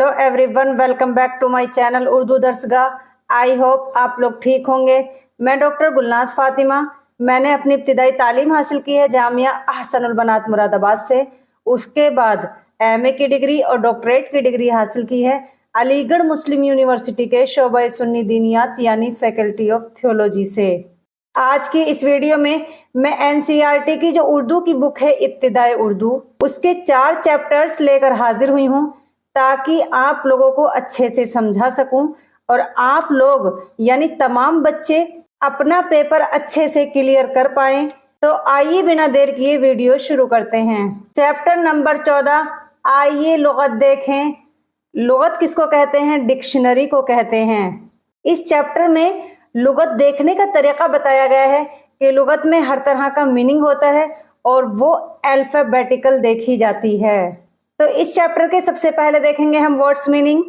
Hello everyone, welcome back to my channel Urdu Darsgah. I hope आप लोग ठीक होंगे। मैं डॉक्टर गुलनाज फातिमा। मैंने अपनी इब्तिदाई तालीम हासिल की है जामिया अहसनुल बनात मुरादाबाद से। उसके बाद एमए की डिग्री और डॉक्टरेट की डिग्री हासिल की है अलीगढ़ मुस्लिम यूनिवर्सिटी के शोबा सुन्नी दीनियात यानी फैकल्टी ऑफ थियोलॉजी से। आज की इस वीडियो में मैं एनसीईआरटी की जो उर्दू की बुक है इब्तिदाई उर्दू, उसके 4 चैप्टर्स लेकर हाजिर हुई हूँ ताकि आप लोगों को अच्छे से समझा सकूं और आप लोग यानी तमाम बच्चे अपना पेपर अच्छे से क्लियर कर पाएं। तो आइए बिना देर किए वीडियो शुरू करते हैं। चैप्टर नंबर 14, आइए लुगत देखें। लुगत किसको कहते हैं? डिक्शनरी को कहते हैं। इस चैप्टर में लुगत देखने का तरीका बताया गया है कि लुगत में हर तरह का मीनिंग होता है और वो अल्फाबेटिकल देखी जाती है। तो इस चैप्टर के सबसे पहले देखेंगे हम वर्ड्स मीनिंग।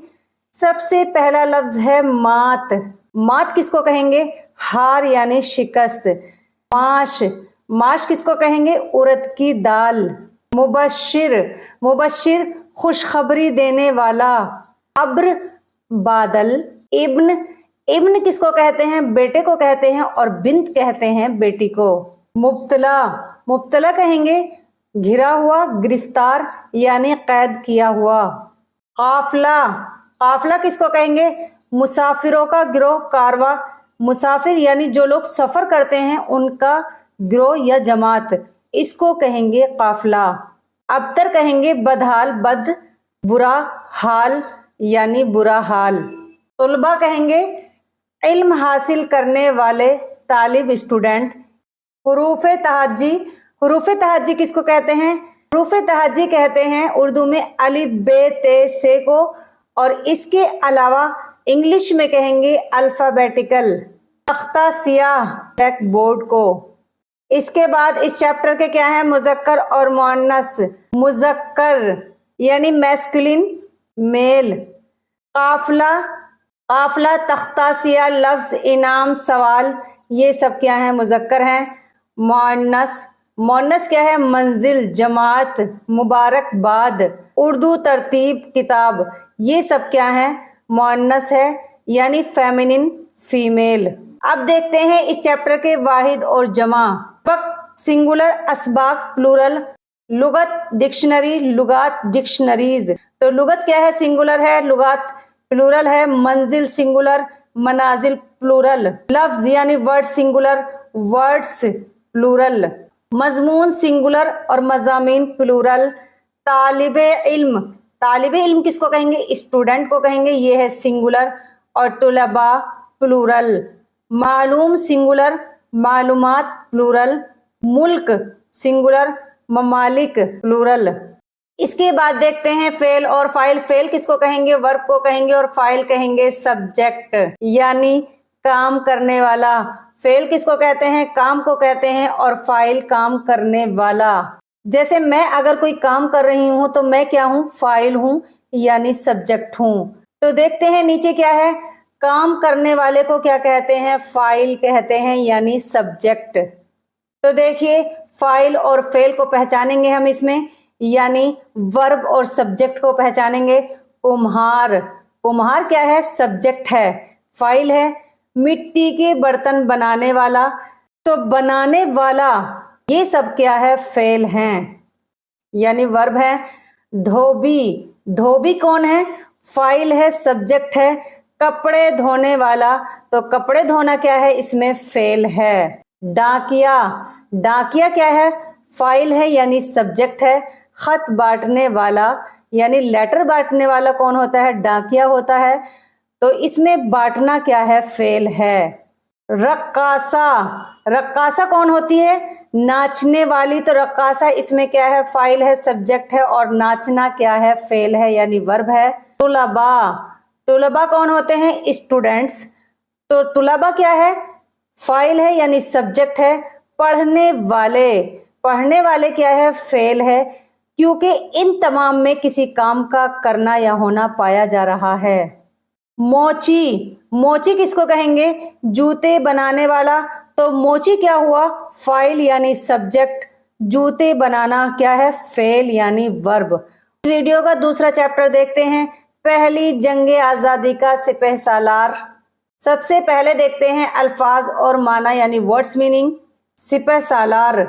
सबसे पहला लफ्ज है मात। मात किसको कहेंगे? हार यानी शिकस्त। माश, माश किसको कहेंगे? उड़द की दाल। मुबश्शिर, मुबश्शिर खुशखबरी देने वाला। अब्र, बादल। इब्न, इब्न किसको कहते हैं? बेटे को कहते हैं और बिंत कहते हैं बेटी को। मुब्तला, मुब्तला कहेंगे घिरा हुआ, गिरफ्तार यानी कैद किया हुआ। काफिला, काफिला किसको कहेंगे? मुसाफिरों का गिरोह, कारवा। मुसाफिर यानी जो लोग सफर करते हैं उनका गिरोह या जमात, इसको कहेंगे काफिला। अबतर कहेंगे बदहाल, बद बुरा, हाल यानी बुरा हाल। तुलबा कहेंगे इल्म हासिल करने वाले, तालिब स्टूडेंट। हुरूफ तहज्जी, हुरूफ तहज्जी किसको कहते हैं? हुरूफ तहज्जी कहते हैं उर्दू में अलिफ बे ते से को, और इसके अलावा इंग्लिश में कहेंगे अल्फाबेटिकल। तख्ता सियाह, ब्लैक बोर्ड को। इसके बाद इस चैप्टर के क्या है? मुज़क्कर और मुअन्नस। मुज़क्कर यानी मैस्कुलिन, मेल। काफिला, काफिला, तख्ता सियाह, लफ्ज, इनाम, सवाल, ये सब क्या है? मुज़क्कर हैं। मुअन्नस, मुअन्नस क्या है? मंजिल, जमात, मुबारकबाद, उर्दू तरतीब, किताब, ये सब क्या है? मुअन्नस है यानी फेमिनिन, फीमेल। अब देखते हैं इस चैप्टर के वाहिद और जमा। वक्त सिंगुलर, असबाक प्लूरल। लुगत डिक्शनरी, लुगात डिक्शनरीज। तो लुगत क्या है? सिंगुलर है। लुगात प्लूरल है। मंजिल सिंगुलर, मनाजिल प्लूरल। लफ्ज यानी वर्ड सिंगुलर, वर्ड्स प्लूरल। मजमून सिंगुलर और मजामीन प्लूरल। तालिबे इल्म, तालिबे इल्म किसको कहेंगे? स्टूडेंट को कहेंगे, ये है सिंगुलर। और तुलबा प्लूरल। मालूम सिंगुलर, मालूमात प्लूरल। मुल्क सिंगुलर, ममालिक प्लूरल। इसके बाद देखते हैं फेल और फाइल। फेल किसको कहेंगे? वर्ब को कहेंगे और फाइल कहेंगे सब्जेक्ट यानी काम करने वाला। फेल किसको कहते हैं? काम को कहते हैं और फाइल काम करने वाला। जैसे मैं अगर कोई काम कर रही हूं तो मैं क्या हूं? फाइल हूं यानी सब्जेक्ट हूं। तो देखते हैं नीचे क्या है? काम करने वाले को क्या कहते हैं? फाइल कहते हैं यानी सब्जेक्ट। तो देखिए फाइल और फेल को पहचानेंगे हम इसमें, यानी वर्ब और सब्जेक्ट को पहचानेंगे। कुम्हार, कुम्हार क्या है? सब्जेक्ट है, फाइल है। मिट्टी के बर्तन बनाने वाला, तो बनाने वाला, ये सब क्या है? फेल हैं यानी वर्ब है। धोबी, धोबी कौन है? फाइल है, सब्जेक्ट है। कपड़े धोने वाला, तो कपड़े धोना क्या है? इसमें फेल है। डाकिया, डाकिया क्या है? फाइल है यानी सब्जेक्ट है। खत बांटने वाला यानी लेटर बांटने वाला कौन होता है? डाकिया होता है। तो इसमें बांटना क्या है? फेल है। रक्कासा, रक्कासा कौन होती है? नाचने वाली, तो रक्कासा इसमें क्या है? फाइल है, सब्जेक्ट है। और नाचना क्या है? फेल है यानी वर्ब है। तुलबा, तुलबा कौन होते हैं? स्टूडेंट्स। तो तुलबा क्या है? फाइल है यानी सब्जेक्ट है। पढ़ने वाले, पढ़ने वाले क्या है? फेल है, क्योंकि इन तमाम में किसी काम का करना या होना पाया जा रहा है। मोची, मोची किसको कहेंगे? जूते बनाने वाला, तो मोची क्या हुआ? फाइल यानी सब्जेक्ट। जूते बनाना क्या है? फेल यानी वर्ब। वीडियो का दूसरा चैप्टर देखते हैं, पहली जंगे आज़ादी का सिपह सालार। सबसे पहले देखते हैं अल्फाज और माना यानी वर्ड्स मीनिंग। सिपह सालार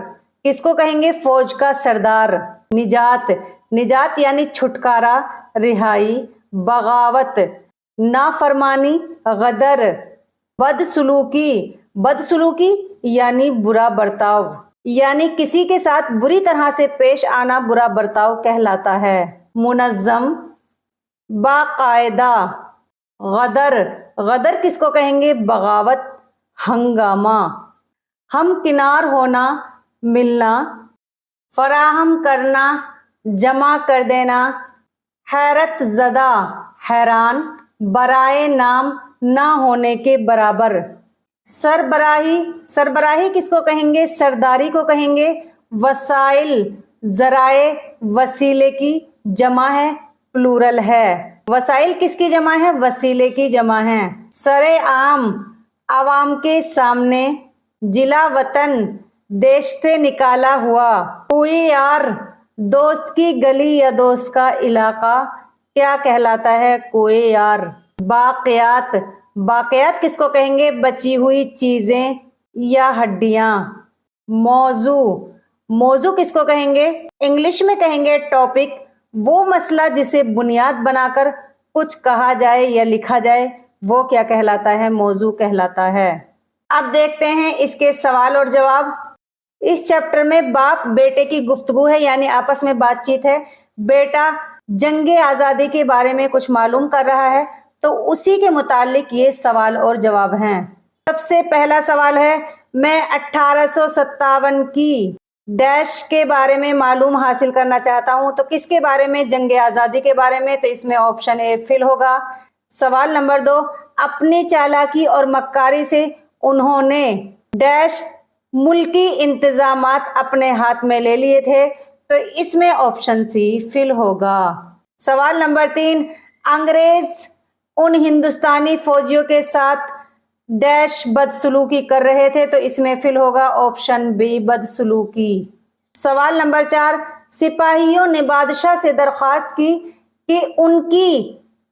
किसको कहेंगे? फौज का सरदार। निजात, निजात यानी छुटकारा, रिहाई। बगावत, नाफरमानी, गदर। बदसलूकी, बदसलूकी यानी बुरा बर्ताव, यानी किसी के साथ बुरी तरह से पेश आना बुरा बर्ताव कहलाता है। मुनज़्ज़म, बाकायदा। गदर, गदर किसको कहेंगे? बगावत, हंगामा। हमकिनार होना, मिलना। फराहम करना, जमा कर देना। हैरत ज़दा, हैरान। बराए नाम, ना होने के बराबर। सरबराही, सरबराही किसको कहेंगे? सरदारी को कहेंगे। वसाइल, जराए वसीले की जमा है, प्लूरल है। वसाइल किसकी जमा है? वसीले की जमा है। सरे आम, आवाम के सामने। जिला वतन, देश से निकाला हुआ। कोई यार, दोस्त की गली या दोस्त का इलाका क्या कहलाता है? कोई यार। बाक़ियात, बाक़ियात किसको कहेंगे? बची हुई चीजें या हड्डियां। मौजू, मौजू किसको कहेंगे? इंग्लिश में कहेंगे टॉपिक। वो मसला जिसे बुनियाद बनाकर कुछ कहा जाए या लिखा जाए वो क्या कहलाता है? मौजू कहलाता है। अब देखते हैं इसके सवाल और जवाब। इस चैप्टर में बाप बेटे की गुफ्तगू है, यानी आपस में बातचीत है। बेटा जंगे आज़ादी के बारे में कुछ मालूम कर रहा है, तो उसी के मुतालिक ये सवाल और जवाब हैं। सबसे पहला सवाल है, मैं 1857 की डैश के बारे में मालूम हासिल करना चाहता हूं, तो किसके बारे में? जंगे आज़ादी के बारे में, तो इसमें ऑप्शन ए फिल होगा। सवाल नंबर 2, अपनी चालाकी और मक्कारी से उन्होंने डैश मुल्की इंतजामात अपने हाथ में ले लिए थे, तो इसमें ऑप्शन सी फिल होगा। सवाल नंबर 3, अंग्रेज उन हिंदुस्तानी फौजियों के साथ डैश बदसलूकी कर रहे थे, तो इसमें फिल होगा ऑप्शन बी बदसलूकी। सवाल नंबर 4, सिपाहियों ने बादशाह से दरख्वास्त की कि उनकी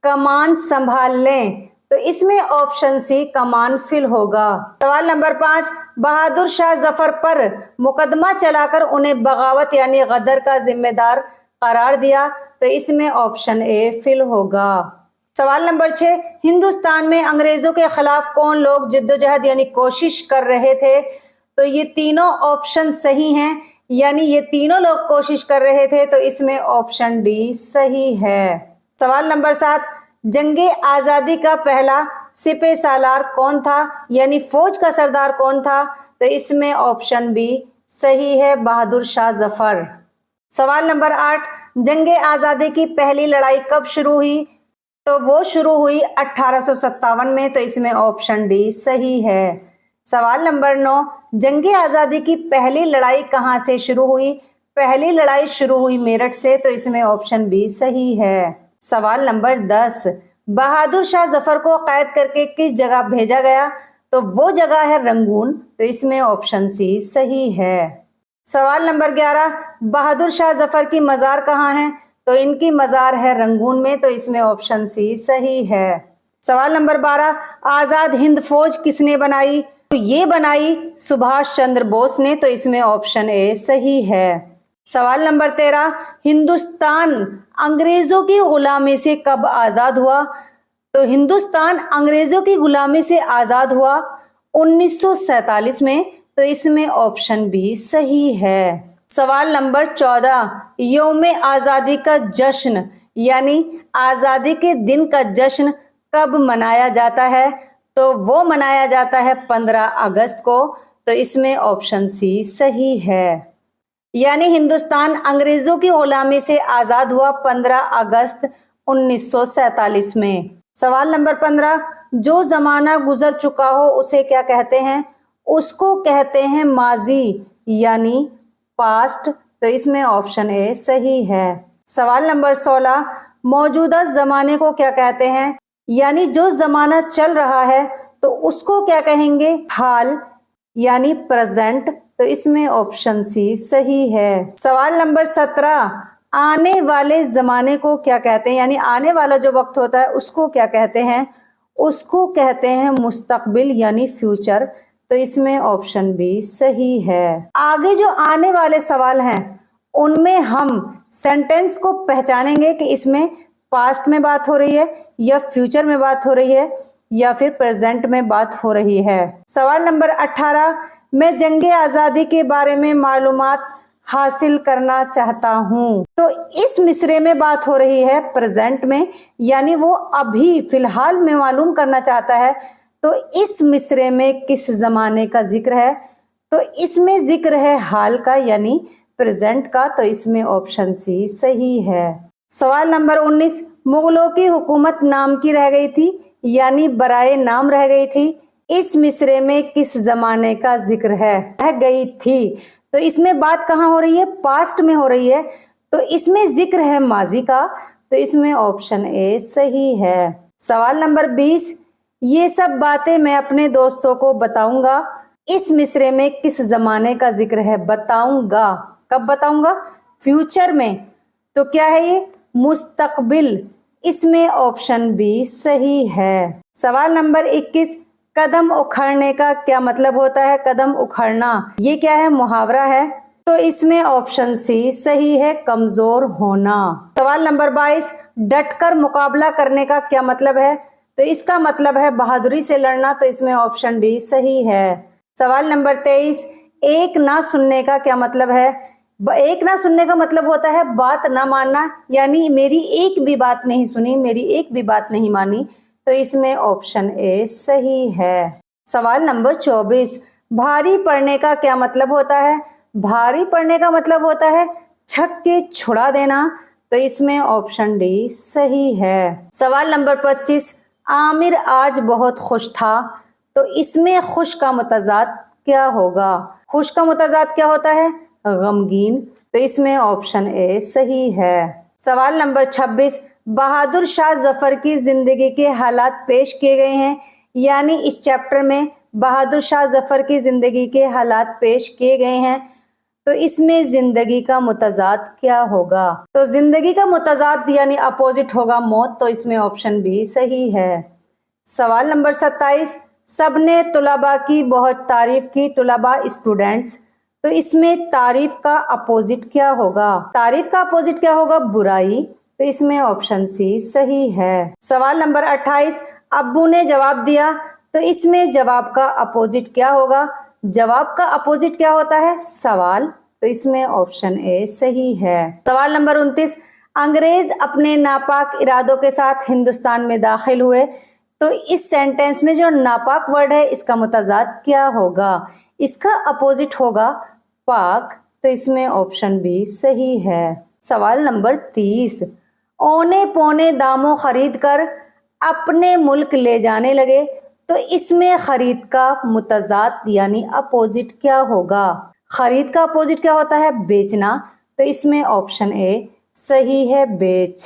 कमान संभाल लें, तो इसमें ऑप्शन सी कमान फिल होगा। सवाल नंबर 5, बहादुर शाह जफर पर मुकदमा चलाकर उन्हें बगावत यानी गदर का जिम्मेदार करार दिया, तो इसमें ऑप्शन ए फिल होगा। सवाल नंबर 6, हिंदुस्तान में अंग्रेजों के खिलाफ कौन लोग जिद्दोजहद यानी कोशिश कर रहे थे, तो ये तीनों ऑप्शन सही हैं, यानी ये तीनों लोग कोशिश कर रहे थे, तो इसमें ऑप्शन डी सही है। सवाल नंबर 7, जंगे आज़ादी का पहला सिपह सालार कौन था, यानी फौज का सरदार कौन था, तो इसमें ऑप्शन बी सही है, बहादुर शाह जफर। सवाल नंबर 8, जंगे आज़ादी की पहली लड़ाई कब शुरू हुई, तो वो शुरू हुई 1857 में, तो इसमें ऑप्शन डी सही है। सवाल नंबर 9, जंगे आज़ादी की पहली लड़ाई कहाँ से शुरू हुई, पहली लड़ाई शुरू हुई मेरठ से, तो इसमें ऑप्शन बी सही है। सवाल नंबर 10, बहादुर शाह जफर को कैद करके किस जगह भेजा गया, तो वो जगह है रंगून, तो इसमें ऑप्शन सी सही है। सवाल नंबर 11, बहादुर शाह जफर की मज़ार कहाँ है, तो इनकी मज़ार है रंगून में, तो इसमें ऑप्शन सी सही है। सवाल नंबर 12, आज़ाद हिंद फौज किसने बनाई, तो ये बनाई सुभाष चंद्र बोस ने, तो इसमें ऑप्शन ए सही है। सवाल नंबर 13, हिंदुस्तान अंग्रेजों की गुलामी से कब आज़ाद हुआ, तो हिंदुस्तान अंग्रेजों की गुलामी से आज़ाद हुआ 1947 में, तो इसमें ऑप्शन बी सही है। सवाल नंबर 14, यौम आज़ादी का जश्न यानी आज़ादी के दिन का जश्न कब मनाया जाता है, तो वो मनाया जाता है 15 अगस्त को, तो इसमें ऑप्शन सी सही है, यानी हिंदुस्तान अंग्रेजों की गुलामी से आज़ाद हुआ 15 अगस्त 1947 में। सवाल नंबर 15, जो ज़माना गुजर चुका हो उसे क्या कहते हैं, उसको कहते हैं माजी यानी पास्ट, तो इसमें ऑप्शन ए सही है। सवाल नंबर 16, मौजूदा ज़माने को क्या कहते हैं, यानी जो ज़माना चल रहा है तो उसको क्या कहेंगे, हाल यानी प्रेजेंट, तो इसमें ऑप्शन सी सही है। सवाल नंबर 17, آنے والے زمانے کو کیا کہتے ہیں، یعنی آنے والا جو وقت ہوتا ہے اس کو کیا کہتے ہیں؟ اس کو کہتے ہیں مستقبل یعنی فیوچر۔ تو اس میں آپشن بی صحیح ہے۔ آگے جو آنے والے سوال ہیں ان میں ہم سینٹینس کو پہچانیں گے کہ اس میں پاسٹ میں بات ہو رہی ہے یا فیوچر میں بات ہو رہی ہے یا پھر پریزنٹ میں بات ہو رہی ہے۔ سوال نمبر 18، میں جنگ آزادی کے بارے میں معلومات حاصل کرنا چاہتا ہوں۔ تو اس مصرے میں بات ہو رہی ہے پریزنٹ میں، یعنی وہ ابھی فی الحال میں معلوم کرنا چاہتا ہے۔ تو اس مصرے میں کس زمانے کا ذکر ہے؟ تو اس میں ذکر ہے حال کا یعنی پریزنٹ کا۔ تو اس میں آپشن سی صحیح ہے۔ سوال نمبر 19، مغلوں کی حکومت نام کی رہ گئی تھی یعنی برائے نام رہ گئی تھی، اس مصرے میں کس زمانے کا ذکر ہے؟ رہ گئی تھی، تو اس میں بات کہاں ہو رہی ہے؟ پاسٹ میں ہو رہی ہے، تو اس میں ذکر ہے ماضی کا۔ تو اس میں آپشن اے صحیح ہے۔ سوال نمبر 20، یہ سب باتیں میں اپنے دوستوں کو بتاؤں گا، اس مصرے میں کس زمانے کا ذکر ہے؟ بتاؤں گا، کب بتاؤں گا؟ فیوچر میں۔ تو کیا ہے یہ؟ مستقبل۔ اس میں آپشن بی صحیح ہے۔ سوال نمبر 21، قدم اکھاڑنے کا کیا مطلب ہوتا ہے؟ قدم اکھاڑنا یہ کیا ہے؟ محاورہ ہے۔ تو اس میں آپشن سی صحیح ہے، کمزور ہونا۔ سوال نمبر 22، ڈٹ کر مقابلہ کرنے کا کیا مطلب ہے؟ تو اس کا مطلب ہے بہادری سے لڑنا۔ تو اس میں آپشن ڈی صحیح ہے۔ سوال نمبر 23، ایک نہ سننے کا کیا مطلب ہے؟ ایک نہ سننے کا مطلب ہوتا ہے بات نہ ماننا، یعنی میری ایک بھی بات نہیں سنی، میری ایک بھی بات نہیں مانی۔ تو اس میں آپشن اے صحیح ہے۔ سوال نمبر 24، بھاری پڑنے کا کیا مطلب ہوتا ہے؟ بھاری پڑنے کا مطلب ہوتا ہے چھکے چھڑا دینا۔ تو اس میں آپشن ڈی صحیح ہے۔ سوال نمبر 25، عامر آج بہت خوش تھا، تو اس میں خوش کا متضاد کیا ہوگا؟ خوش کا متضاد کیا ہوتا ہے؟ غمگین۔ تو اس میں آپشن اے صحیح ہے۔ سوال نمبر 26، بہادر شاہ ظفر کی زندگی کے حالات پیش کیے گئے ہیں، یعنی اس چیپٹر میں بہادر شاہ ظفر کی زندگی کے حالات پیش کیے گئے ہیں۔ تو اس میں زندگی کا متضاد کیا ہوگا؟ تو زندگی کا متضاد یعنی اپوزٹ ہوگا موت۔ تو اس میں آپشن بی صحیح ہے۔ سوال نمبر 27، سب نے طلباء کی بہت تعریف کی، طلباء اسٹوڈینٹس۔ تو اس میں تعریف کا اپوزٹ کیا ہوگا؟ تعریف کا اپوزٹ کیا ہوگا؟ برائی۔ تو اس میں آپشن سی صحیح ہے۔ سوال نمبر 28، ابو نے جواب دیا، تو اس میں جواب کا اپوزٹ کیا ہوگا؟ جواب کا اپوزٹ کیا ہوتا ہے؟ سوال۔ تو اس میں آپشن اے صحیح ہے۔ سوال نمبر 29، انگریز اپنے ناپاک ارادوں کے ساتھ ہندوستان میں داخل ہوئے، تو اس سینٹینس میں جو ناپاک ورڈ ہے اس کا متضاد کیا ہوگا؟ اس کا اپوزٹ ہوگا پاک۔ تو اس میں آپشن بی صحیح ہے۔ سوال نمبر 30، اونے پونے داموں خرید کر اپنے ملک لے جانے لگے، تو اس میں خرید کا متضاد یعنی اپوزٹ کیا ہوگا؟ خرید کا اپوزٹ کیا ہوتا ہے؟ بیچنا۔ تو اس میں آپشن اے صحیح ہے، بیچ۔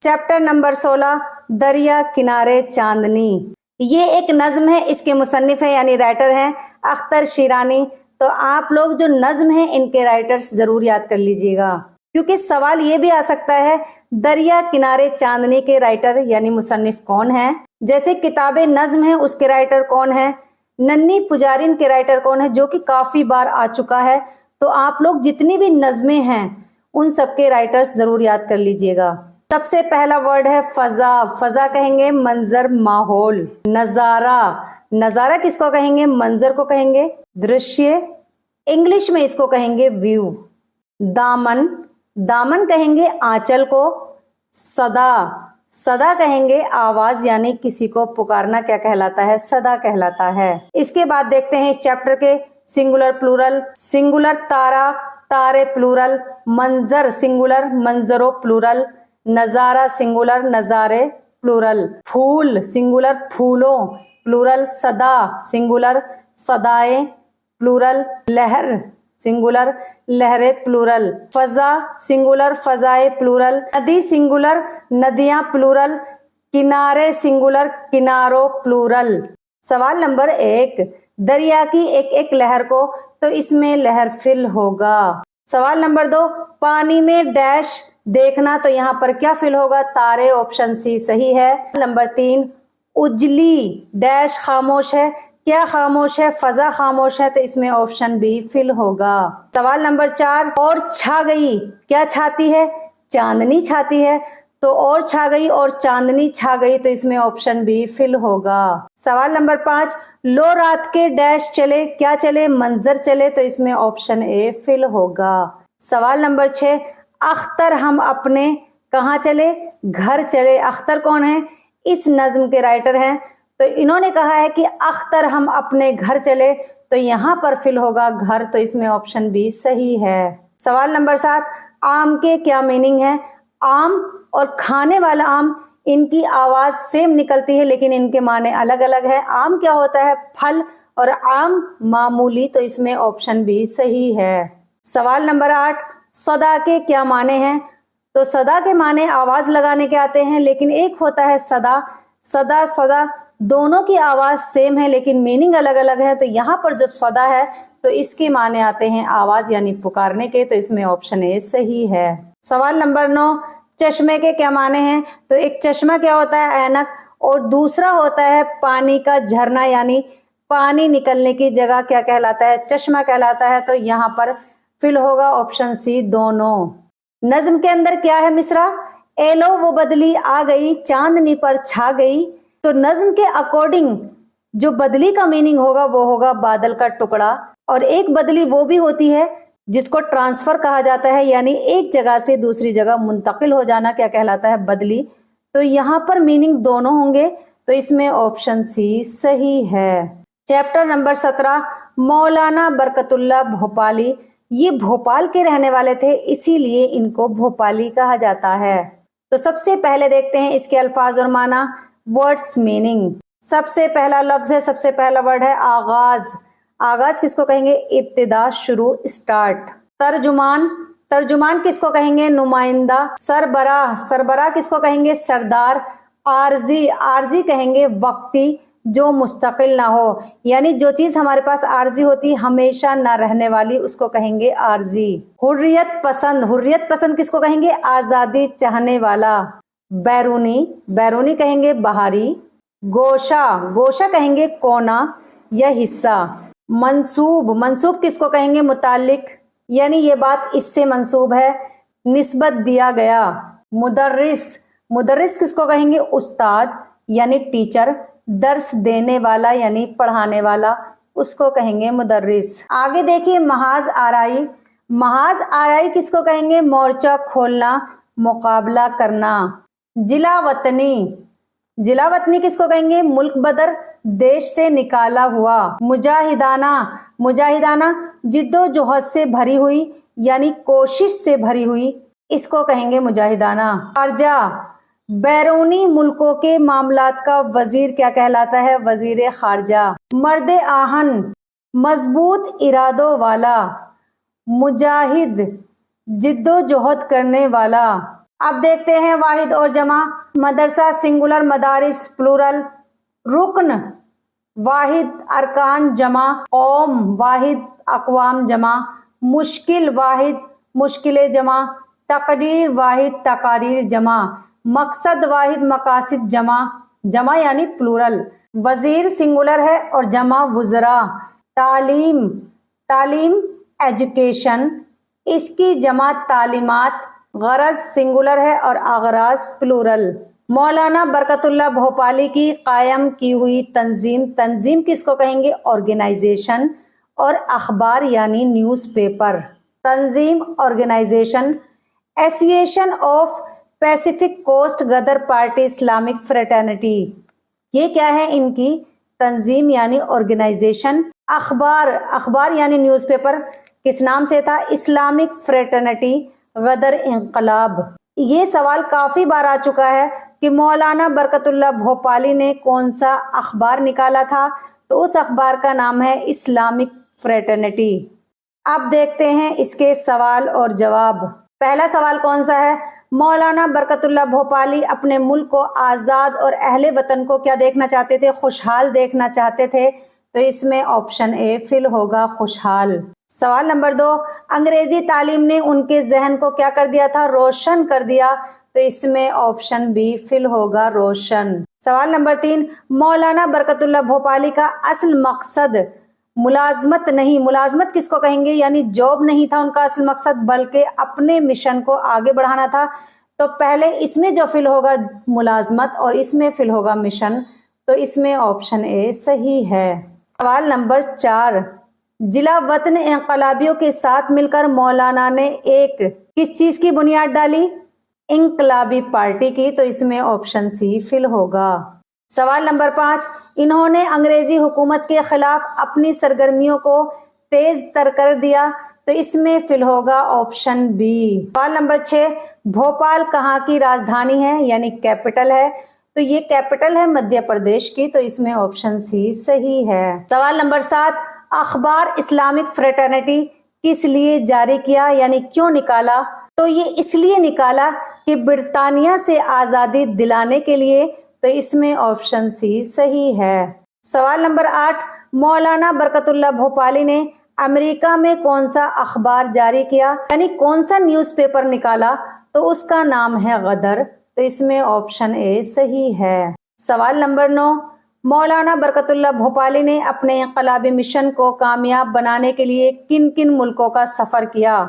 چیپٹر نمبر 16، دریا کنارے چاندنی، یہ ایک نظم ہے، اس کے مصنف ہے یعنی رائٹر ہیں اختر شیرانی۔ تو آپ لوگ جو نظم ہیں ان کے رائٹرز ضرور یاد کر لیجئے گا، کیونکہ سوال یہ بھی آ سکتا ہے دریا کنارے چاندنی کے رائٹر یعنی مصنف کون ہیں؟ جیسے کتاب نظم ہے اس کے رائٹر کون ہیں؟ ننھی پجارین کے رائٹر کون ہے، جو کہ کافی بار آ چکا ہے۔ تو آپ لوگ جتنی بھی نظمیں ہیں ان سب کے رائٹرز ضرور یاد کر لیجئے گا۔ سب سے پہلا ورڈ ہے فضا، فضا کہیں گے منظر، ماحول۔ نظارہ، نظارہ کس کو کہیں گے؟ منظر کو کہیں گے، درشیہ، انگلش میں اس کو کہیں گے ویو۔ دامن، دامن کہیں گے آنچل کو۔ صدا، صدا کہیں گے آواز یعنی کسی کو پکارنا کیا کہلاتا ہے؟ صدا کہلاتا ہے۔ اس کے بعد دیکھتے ہیں اس چیپٹر کے سنگولر پلورل۔ سنگولر تارا، تارے پلورل۔ منظر سنگولر، منظروں پلورل۔ نظارہ سنگولر، نظارے پلورل۔ پھول سنگولر، پھولوں پلورل۔ صدا سنگولر، صدائیں پلورل۔ لہر سنگولر، لہریں پلورل۔ فضا سنگولر، فضائیں پلورل۔ ندی سنگولر، ندیاں پلورل۔ کنارے سنگولر، کناروں پلورل۔ سوال نمبر 1، دریا کی ایک ایک لہر کو، تو اس میں لہر فل ہوگا۔ सवाल नंबर 2, पानी में डैश देखना, तो यहाँ पर क्या फिल होगा? तारे, ऑप्शन सी सही है। नंबर 3, उजली डैश खामोश है, क्या खामोश है? फजा खामोश है, तो इसमें ऑप्शन बी फिल होगा। सवाल नंबर 4, और छा गई, क्या छाती है? चांदनी छाती है, तो और छा गई और चांदनी छा गई, तो इसमें ऑप्शन बी फिल होगा। सवाल नंबर 5, लो रात के डैश चले, क्या चले? मंजर चले, तो इसमें ऑप्शन ए फिल होगा। सवाल नंबर 6, अख्तर हम अपने कहाँ चले? घर चले। अख्तर कौन है? इस नज्म के राइटर हैं, तो इन्होंने कहा है कि अख्तर हम अपने घर चले, तो यहाँ पर फिल होगा घर, तो इसमें ऑप्शन बी सही है। सवाल नंबर 7, आम के क्या मीनिंग है? आम और खाने वाला आम, इनकी आवाज सेम निकलती है लेकिन इनके माने अलग अलग है। आम क्या होता है? फल, और आम मामूली, तो इसमें ऑप्शन बी सही है। सवाल नंबर 8, सदा के क्या माने हैं? तो सदा के माने आवाज लगाने के आते हैं, लेकिन एक होता है सदा, सदा सदा, दोनों की आवाज सेम है लेकिन मीनिंग अलग अलग है। तो यहाँ पर जो सदा है तो इसके माने आते हैं आवाज यानी पुकारने के, तो इसमें ऑप्शन ए सही है। सवाल नंबर 9, चश्मे के क्या माने हैं? तो एक चश्मा क्या होता है? ऐनक, और दूसरा होता है पानी का झरना, यानी पानी निकलने की जगह क्या कहलाता है? चश्मा कहलाता है, तो यहाँ पर फिल होगा ऑप्शन सी दोनों। नज्म के अंदर क्या है मिसरा? एलो वो बदली आ गई, चांदनी पर छा गई। तो नज्म के अकॉर्डिंग जो बदली का मीनिंग होगा वो होगा बादल का टुकड़ा, और एक बदली वो भी होती है जिसको ट्रांसफर कहा जाता है, यानी एक जगह से दूसरी जगह मुंतकिल हो जाना क्या कहलाता है? बदली। तो यहाँ पर मीनिंग दोनों होंगे, तो इसमें ऑप्शन सी सही है। चैप्टर नंबर 17, मौलाना बरकतुल्लाह भोपाली, ये भोपाल के रहने वाले थे इसीलिए इनको भोपाली कहा जाता है। तो सबसे पहले देखते हैं इसके अल्फाज और माना, वर्ड्स मीनिंग। सबसे पहला लफ्ज है, सबसे पहला वर्ड है आगाज। आगाज किसको कहेंगे? इब्तिदा, शुरू, स्टार्ट। तर्जुमान, तर्जुमान किसको कहेंगे? नुमाइंदा। सरबराह, सरबराह किसको कहेंगे? सरदार। आरजी, आरजी कहेंगे वक्ती, जो मुस्तकिल ना हो, यानी जो चीज हमारे पास आरजी होती हमेशा ना रहने वाली, उसको कहेंगे आरजी। हुर्रियत पसंद, हुर्रियत पसंद किसको कहेंगे? आजादी चाहने वाला। बैरूनी, बैरूनी कहेंगे बाहरी। गोशा, गोशा कहेंगे कोना या हिस्सा। मंसूब, मंसूब किसको कहेंगे? मुतालिक, यानी ये बात इससे मंसूब है, निस्बत दिया गया। मुदर्रिस, मुदर्रिस किसको कहेंगे? उस्ताद यानी टीचर। दर्स देने वाला यानी पढ़ाने वाला, उसको कहेंगे मुदर्रिस। आगे देखिए महाज आराई, महाज आराई किसको कहेंगे? मोर्चा खोलना, मुकाबला करना। जिला वतनी, जिला वतनी किसको कहेंगे? मुल्क बदर, देश से निकाला हुआ। मुजाहिदाना, मुजाहिदाना जिद्दोजहद से भरी हुई यानी कोशिश से भरी हुई, इसको कहेंगे मुजाहिदाना। खारजा, बैरूनी मुल्कों के मामलात का वजीर क्या कहलाता है? वजीर खारजा। मर्द आहन, मजबूत इरादों वाला। मुजाहिद, जिद्दोजहद करने वाला। अब देखते हैं वाहिद और जमा। मदरसा सिंगुलर, मदारिस प्लूरल। रुकन वाहिद, अरकान जमा। कौम वाहिद, अकवाम जमा। मुश्किल वाहिद, मुश्किलें जमा। तकरीर वाहिद, तकारीर जमा। मकसद वाहिद, मकासिद जमा, जमा यानी प्लूरल। वजीर सिंगुलर है और जमा वुजरा। तालीम, तालीम एजुकेशन, इसकी जमा तालीमात। गरज सिंगुलर है और अगराज प्लूरल। मौलाना बरकतुल्लाह भोपाली की कायम की हुई तंजीम, तंजीम किसको कहेंगे? ऑर्गेनाइजेशन। और अखबार यानी न्यूज़पेपर। तंजीम, organization. Association of Pacific Coast Ghadar party Islamic fraternity, ये क्या है? इनकी तंजीम यानी ऑर्गेनाइजेशन। अखबार, अखबार यानी न्यूज़पेपर, किस नाम से था? इस्लामिक फ्रेटर्निटी गदर इंकलाब। ये सवाल काफी बार आ चुका है कि मौलाना बरकतुल्लाह भोपाली ने कौन सा अखबार निकाला था, तो उस अखबार का नाम है इस्लामिक फ्रेटर्निटी। अब देखते हैं इसके सवाल और जवाब। पहला सवाल कौन सा है? मौलाना बरकतुल्लाह भोपाली अपने मुल्क को आज़ाद और अहले वतन को क्या देखना चाहते थे? खुशहाल देखना चाहते थे, तो इसमें ऑप्शन ए फिल होगा खुशहाल। सवाल नंबर 2, अंग्रेजी तालीम ने उनके जहन को क्या कर दिया था, रोशन कर दिया। तो इसमें ऑप्शन बी फिल होगा, रोशन। सवाल नंबर 3, मौलाना बरकतुल्लाह भोपाली का असल मकसद मुलाजमत नहीं, मुलाजमत किसको कहेंगे, यानी जॉब नहीं था उनका असल मकसद, बल्कि अपने मिशन को आगे बढ़ाना था। तो पहले इसमें जो फिल होगा मुलाजमत और इसमें फिल होगा मिशन, तो इसमें ऑप्शन ए सही है। सवाल नंबर 4, जिला वतन इंकलाबियों के साथ मिलकर मौलाना ने एक किस चीज की बुनियाद डाली, इंकलाबी पार्टी की। तो इसमें ऑप्शन सी फिल होगा। सवाल नंबर 5, इन्होंने अंग्रेजी हुकूमत के खिलाफ अपनी सरगर्मियों को तेज तर कर दिया। तो इसमें फिल होगा ऑप्शन बी। सवाल नंबर 6, भोपाल कहाँ की राजधानी है, यानी कैपिटल है। तो ये कैपिटल है मध्य प्रदेश की। तो इसमें ऑप्शन सी सही है। सवाल नंबर 7, अखबार इस्लामिक फ्रेटर्निटी किस लिए जारी किया, यानी क्यों निकाला। तो ये इसलिए निकाला कि ब्रिटानिया से आजादी दिलाने के लिए। तो इसमें ऑप्शन सी सही है। सवाल नंबर 8, मौलाना बरकतुल्लाह भोपाली ने अमेरिका में कौन सा अखबार जारी किया, यानी कौन सा न्यूज़पेपर निकाला। तो उसका नाम है गदर। तो इसमें ऑप्शन ए सही है। सवाल नंबर 9, मौलाना बरकतुल्लाह भोपाली ने अपने इंकलाबी मिशन को कामयाब बनाने के लिए किन किन मुल्कों का सफर किया।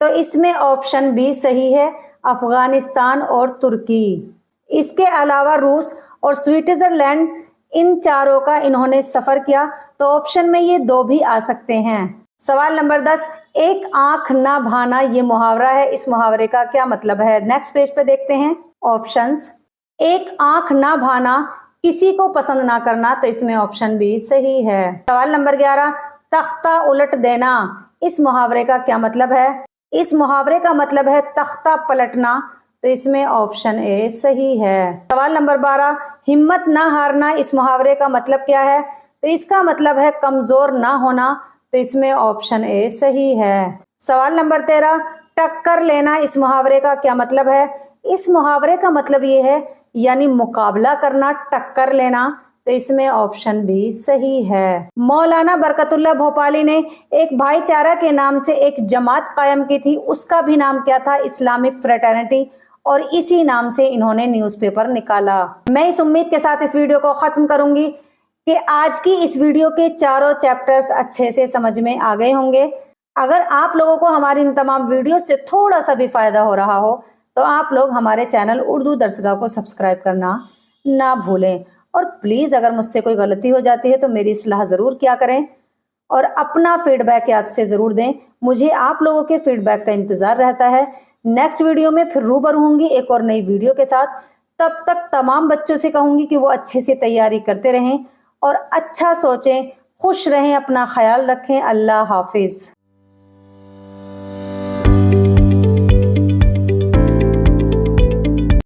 तो इसमें ऑप्शन बी सही है, अफगानिस्तान और तुर्की। इसके अलावा रूस और स्विट्जरलैंड, इन चारों का इन्होंने सफर किया। तो ऑप्शन में ये 2 भी आ सकते हैं। सवाल नंबर 10, एक आंख ना भाना ये मुहावरा है, इस मुहावरे का क्या मतलब है। नेक्स्ट पेज पे देखते हैं ऑप्शंस। एक आंख ना भाना, किसी को पसंद ना करना। तो इसमें ऑप्शन बी सही है। सवाल नंबर 11, तख्ता उलट देना, इस मुहावरे का क्या मतलब है। इस मुहावरे का मतलब है तख्ता पलटना। तो इसमें ऑप्शन ए सही है। सवाल नंबर 12, हिम्मत ना हारना, इस मुहावरे का मतलब क्या है। तो इसका मतलब है कमजोर ना होना। तो इसमें ऑप्शन ए सही है। सवाल नंबर 13, टक्कर लेना, इस मुहावरे का क्या मतलब है। इस मुहावरे का मतलब ये है यानी मुकाबला करना, टक्कर लेना। तो इसमें ऑप्शन बी सही है। मौलाना बरकतुल्लाह भोपाली ने एक भाईचारा के नाम से एक जमात कायम की थी, उसका भी नाम क्या था, इस्लामिक फ्रेटर्निटी, और इसी नाम से इन्होंने न्यूज़पेपर निकाला। मैं इस उम्मीद के साथ इस वीडियो को खत्म करूंगी कि आज की इस वीडियो के चारों चैप्टर्स अच्छे से समझ में आ गए होंगे। अगर आप लोगों को हमारी इन तमाम वीडियो से थोड़ा सा भी फायदा हो रहा हो तो आप लोग हमारे चैनल उर्दू दर्सगाह को सब्सक्राइब करना ना भूलें। और प्लीज़ अगर मुझसे कोई गलती हो जाती है तो मेरी इस्लाह ज़रूर किया करें और अपना फीडबैक याद से ज़रूर दें। मुझे आप लोगों के फीडबैक का इंतज़ार रहता है। नेक्स्ट वीडियो में फिर रूबरू होंगी एक और नई वीडियो के साथ। तब तक तमाम बच्चों से कहूँगी कि वो अच्छे से तैयारी करते रहें और अच्छा सोचें, खुश रहें, अपना ख्याल रखें। अल्लाह हाफिज़।